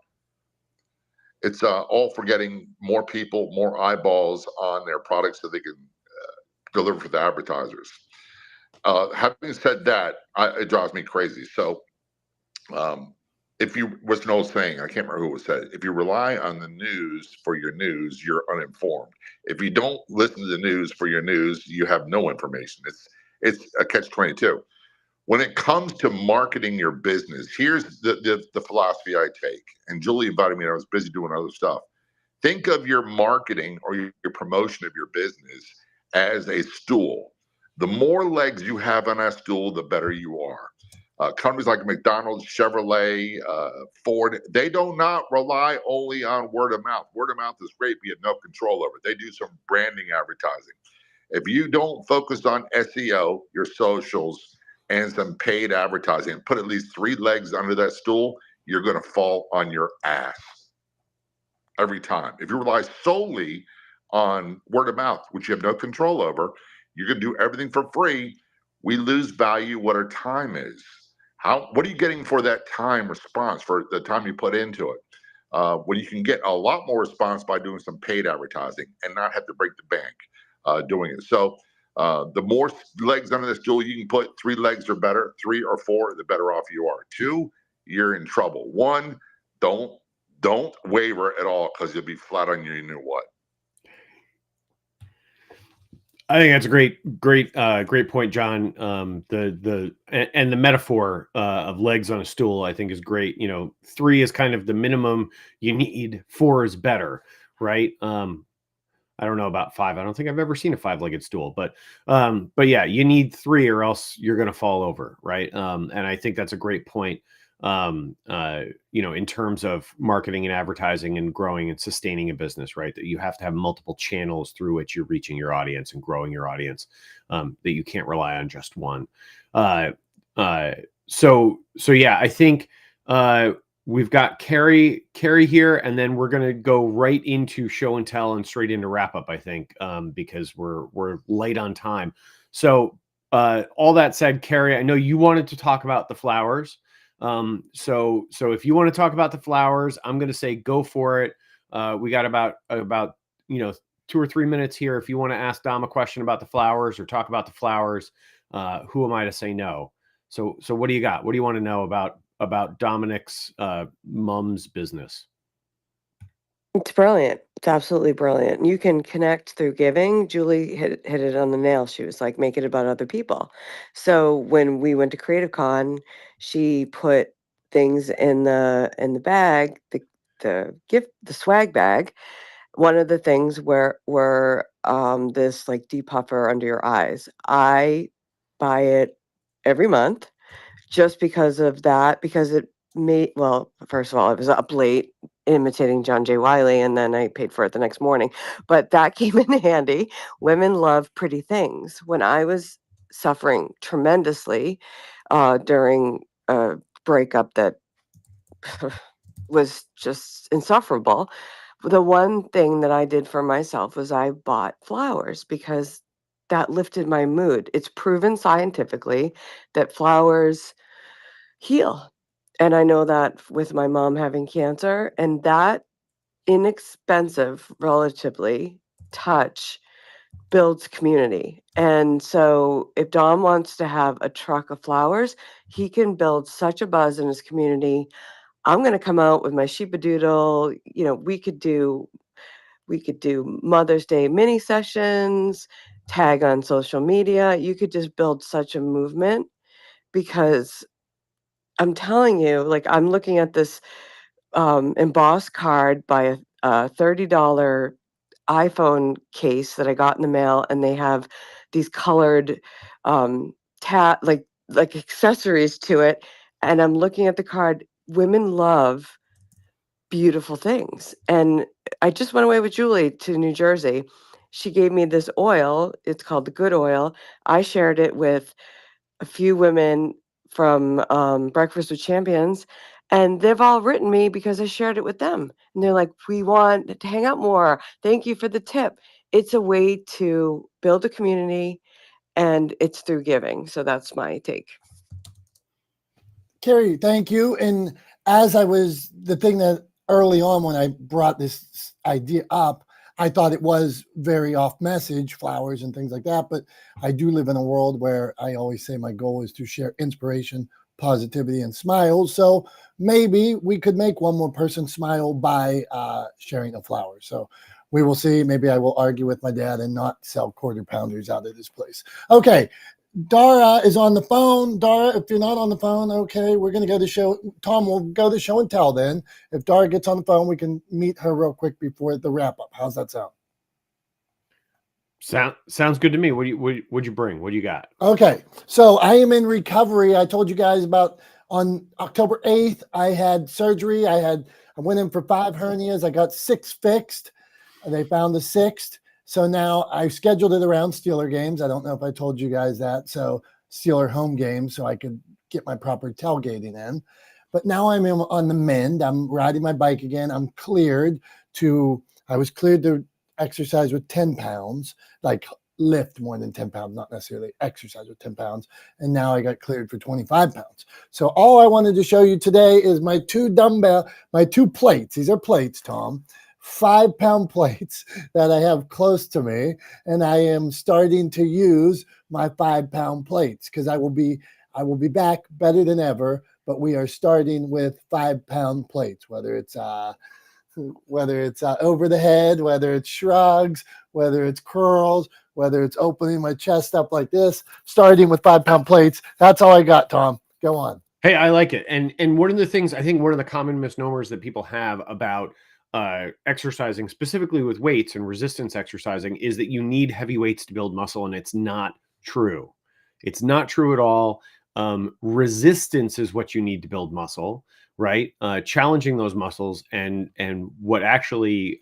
It's all for getting more people, more eyeballs on their products so they can deliver for the advertisers. Having said that, it drives me crazy. So what's an old saying? I can't remember who it said. If you rely on the news for your news, you're uninformed. If you don't listen to the news for your news, you have no information. It's a catch-22. When it comes to marketing your business, here's the philosophy I take. And Julie invited me, and I was busy doing other stuff. Think of your marketing or your promotion of your business as a stool. The more legs you have on that stool, the better you are. Companies like McDonald's, Chevrolet, Ford, they do not rely only on word of mouth. Word of mouth is great, but you have no control over it. They do some branding advertising. If you don't focus on SEO, your socials, and some paid advertising, and put at least 3 legs under that stool, you're going to fall on your ass every time. If you rely solely on word of mouth, which you have no control over, you're going to do everything for free. We lose value what our time is. What are you getting for that time response, for the time you put into it? When you can get a lot more response by doing some paid advertising and not have to break the bank doing it. So the more legs under the stool you can put, 3 legs or better, 3 or 4, the better off you are. 2, you're in trouble. 1, don't waver at all, because you'll be flat on your you know what. I think that's a great point, John. The metaphor of legs on a stool, I think, is great. 3 is kind of the minimum you need. 4 is better, right? I don't know about 5. I don't think I've ever seen a 5-legged stool, but yeah, you need 3 or else you're going to fall over, right? And I think that's a great point. In terms of marketing and advertising and growing and sustaining a business, right? That you have to have multiple channels through which you're reaching your audience and growing your audience, that you can't rely on just one. So yeah, I think we've got Carrie here, and then we're going to go right into show and tell and straight into wrap up, I think, because we're late on time. So all that said, Carrie, I know you wanted to talk about the flowers. So if you want to talk about the flowers, I'm going to say go for it. We got about 2 or 3 minutes here. If you want to ask Dom a question about the flowers or talk about the flowers, who am I to say no? So what do you got? What do you want to know about Dominick's mom's business? It's brilliant. It's absolutely brilliant. You can connect through giving. Julie hit it on the nail. She was like, make it about other people. So when we went to Creative Con, she put things in the bag, the swag bag, One of the things were this like depuffer under your eyes. I buy it every month just because of that, because it made, well, first of all, I was up late imitating John J. Wiley, and then I paid for it the next morning. But that came in handy. Women love pretty things. When I was suffering tremendously during a breakup that was just insufferable, the one thing that I did for myself was I bought flowers because that lifted my mood. It's proven scientifically that flowers heal. And I know that with my mom having cancer, and that inexpensive, relatively, touch builds community. And so if Dom wants to have a truck of flowers, he can build such a buzz in his community. I'm going to come out with my sheepadoodle. You know, we could do Mother's Day mini sessions, tag on social media. You could just build such a movement because I'm telling you, like, I'm looking at this embossed card by a $30 iPhone case that I got in the mail, and they have these colored like accessories to it. And I'm looking at the card. Women love beautiful things. And I just went away with Julie to New Jersey. She gave me this oil. It's called the Good Oil. I shared it with a few women from Breakfast with Champions, and they've all written me because I shared it with them. And they're like, we want to hang out more. Thank you for the tip. It's a way to build a community, and it's through giving. So that's my take. Carrie, thank you. And as I was, the thing that early on when I brought this idea up, I thought it was very off message, flowers and things like that. But I do live in a world where I always say my goal is to share inspiration, positivity, and smiles. So maybe we could make one more person smile by sharing a flower. So we will see. Maybe I will argue with my dad and not sell quarter pounders out of this place. Okay. Dara is on the phone. Dara, if you're not on the phone, okay, we're going to go to show. Tom will go to show and tell then. If Dara gets on the phone, we can meet her real quick before the wrap up. How's that sound? Sounds good to me. What'd you bring? What do you got? Okay, so I am in recovery. I told you guys about on October 8th, I had surgery. I went in for 5 hernias. I got 6 fixed. They found the 6th. So now I've scheduled it around Steeler games. I don't know if I told you guys that. So Steeler home games so I could get my proper tailgating in. But now I'm on the mend. I'm riding my bike again. I was cleared to exercise with 10 pounds, like lift more than 10 pounds, not necessarily exercise with 10 pounds. And now I got cleared for 25 pounds. So all I wanted to show you today is my 2 plates. These are plates, Tom. 5-pound plates that I have close to me, and I am starting to use my 5-pound plates because I will be back better than ever. But we are starting with 5-pound plates, whether it's over the head, whether it's shrugs, whether it's curls, whether it's opening my chest up like this. Starting with 5-pound plates. That's all I got, Tom. Go on. Hey, I like it. And one of the things, I think one of the common misnomers that people have about exercising, specifically with weights and resistance exercising, is that you need heavy weights to build muscle, and it's not true. It's not true at all. Resistance is what you need to build muscle, right? Challenging those muscles, and what actually,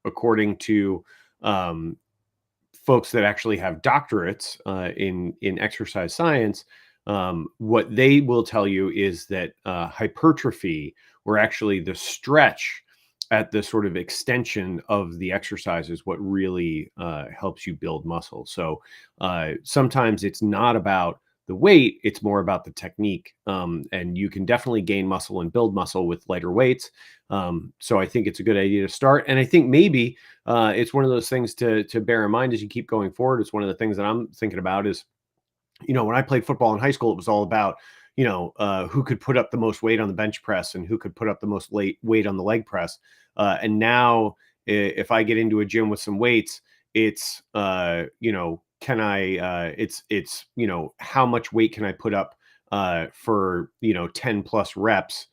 according to folks that actually have doctorates in exercise science, what they will tell you is that hypertrophy, or actually the stretch at the sort of extension of the exercise, is what really helps you build muscle. So sometimes it's not about the weight, it's more about the technique. And you can definitely gain muscle and build muscle with lighter weights. So I think it's a good idea to start. And I think maybe it's one of those things to bear in mind as you keep going forward. It's one of the things that I'm thinking about is, when I played football in high school, it was all about, who could put up the most weight on the bench press and who could put up the most weight on the leg press. And now if I get into a gym with some weights, it's, can I, it's, how much weight can I put up for, 10 plus reps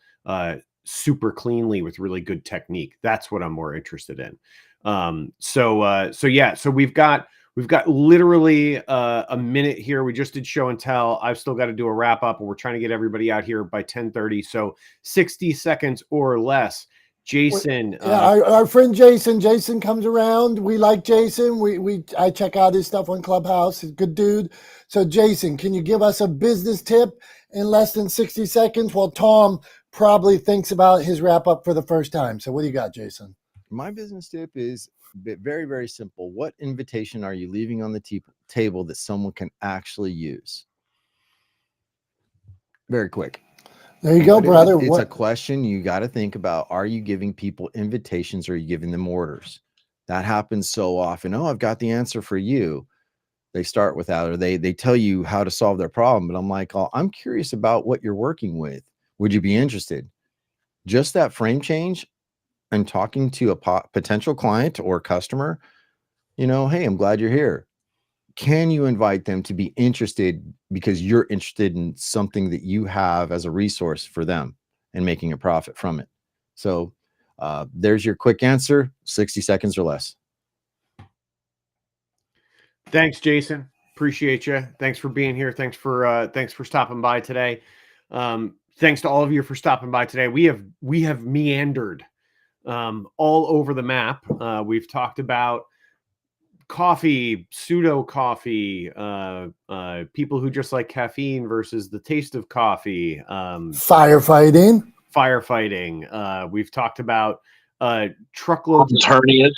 super cleanly with really good technique? That's what I'm more interested in. So we've got literally a minute here. We just did show and tell. I've still got to do a wrap up, and we're trying to get everybody out here by 10:30. So 60 seconds or less. Jason, Yeah, our friend Jason comes around. We like Jason. I check out his stuff on Clubhouse. He's a good dude. So Jason, can you give us a business tip in less than 60 seconds while Tom probably thinks about his wrap up for the first time? So what do you got, Jason? My business tip is very, very simple. What invitation are you leaving on the table that someone can actually use? Very quick. There you go, brother. It's a question you got to think about. Are you giving people invitations or are you giving them orders? That happens so often. Oh, I've got the answer for you. They start with that, or they tell you how to solve their problem. But I'm like, oh, I'm curious about what you're working with. Would you be interested? Just that frame change and talking to a potential client or customer, hey, I'm glad you're here. Can you invite them to be interested because you're interested in something that you have as a resource for them and making a profit from it? So there's your quick answer, 60 seconds or less. Thanks, Jason. Appreciate you. Thanks for being here. Thanks for stopping by today. Thanks to all of you for stopping by today. We have meandered all over the map. We've talked about coffee, pseudo coffee, people who just like caffeine versus the taste of coffee, firefighting. We've talked about truckloads of hernias.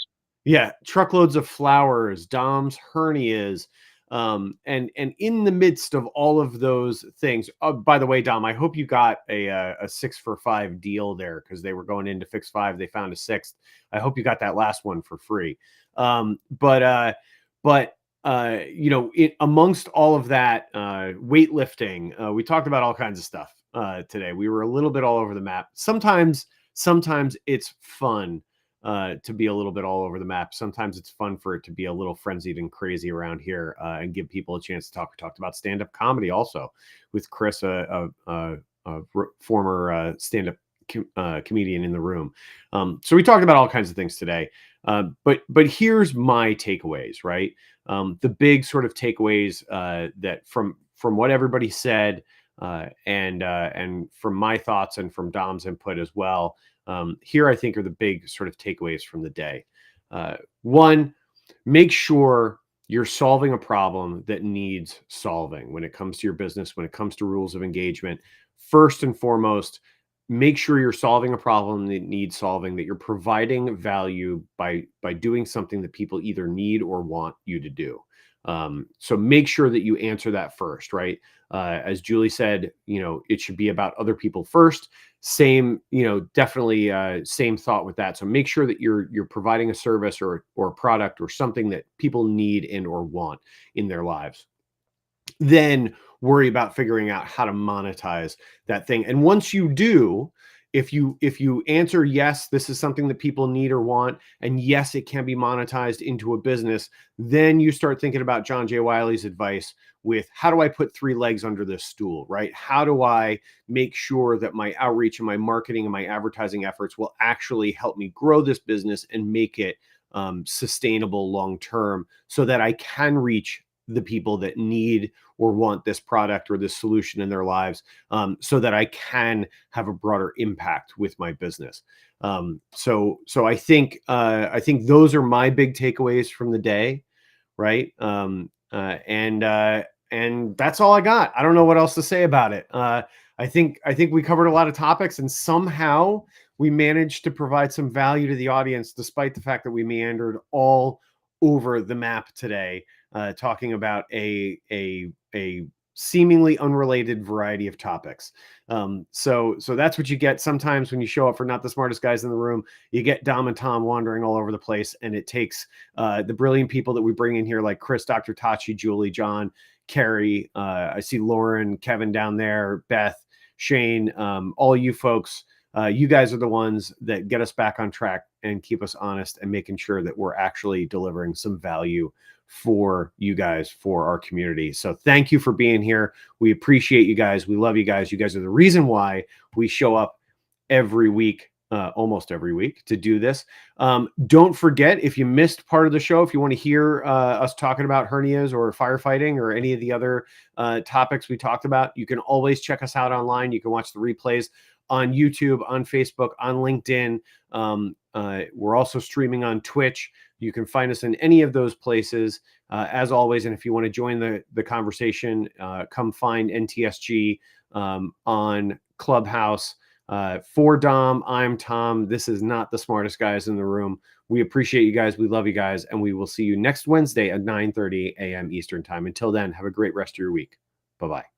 Yeah, truckloads of flowers, Dom's hernias. And in the midst of all of those things, by the way, Dom, I hope you got a 6 for $5 deal there, because they were going in to fix 5. They found a 6th. I hope you got that last one for free. But amongst all of that, weightlifting, we talked about all kinds of stuff today. We were a little bit all over the map. Sometimes it's fun to be a little bit all over the map. Sometimes it's fun for it to be a little frenzied and crazy around here, and give people a chance to talk. We talked about stand-up comedy also with Chris, a former stand-up comedian in the room. So we talked about all kinds of things today. But here's my takeaways, right? The big sort of takeaways that from what everybody said, and from my thoughts and from Dom's input as well. Here, I think, are the big sort of takeaways from the day. One, make sure you're solving a problem that needs solving when it comes to your business, when it comes to rules of engagement. First and foremost, make sure you're solving a problem that needs solving, that you're providing value by doing something that people either need or want you to do. So make sure that you answer that first, right? As Julie said, it should be about other people first. Same, definitely same thought with that. So make sure that you're providing a service or a product or something that people need and or want in their lives. Then worry about figuring out how to monetize that thing. And once you do, if you answer yes, this is something that people need or want, and yes, it can be monetized into a business, then you start thinking about John J. Wiley's advice with, how do I put 3 legs under this stool, right? How do I make sure that my outreach and my marketing and my advertising efforts will actually help me grow this business and make it sustainable long-term, so that I can reach the people that need or want this product or this solution in their lives, so that I can have a broader impact with my business. So I think those are my big takeaways from the day, right? And that's all I got. I don't know what else to say about it. I think we covered a lot of topics, and somehow we managed to provide some value to the audience, despite the fact that we meandered all over the map today, talking about a seemingly unrelated variety of topics. So that's what you get sometimes when you show up for Not the Smartest Guys in the Room. You get Dom and Tom wandering all over the place, and it takes the brilliant people that we bring in here, like Chris, Dr. Tachi, Julie, John, Carrie. I see Lauren, Kevin down there, Beth, Shane, all you folks. You guys are the ones that get us back on track and keep us honest and making sure that we're actually delivering some value for you guys, for our community. So thank you for being here. We appreciate you guys. We love you guys. You guys are the reason why we show up every week almost every week to do this. Don't forget, if you missed part of the show, if you want to hear us talking about hernias or firefighting or any of the other topics we talked about, you can always check us out online. You can watch the replays on YouTube, on Facebook, on LinkedIn. We're also streaming on Twitch. You can find us in any of those places, as always. And if you want to join the conversation, come find NTSG on Clubhouse. For Dom, I'm Tom. This is not the smartest guys in the room. We appreciate you guys. We love you guys. And we will see you next Wednesday at 9:30 a.m. Eastern time. Until then, have a great rest of your week. Bye-bye.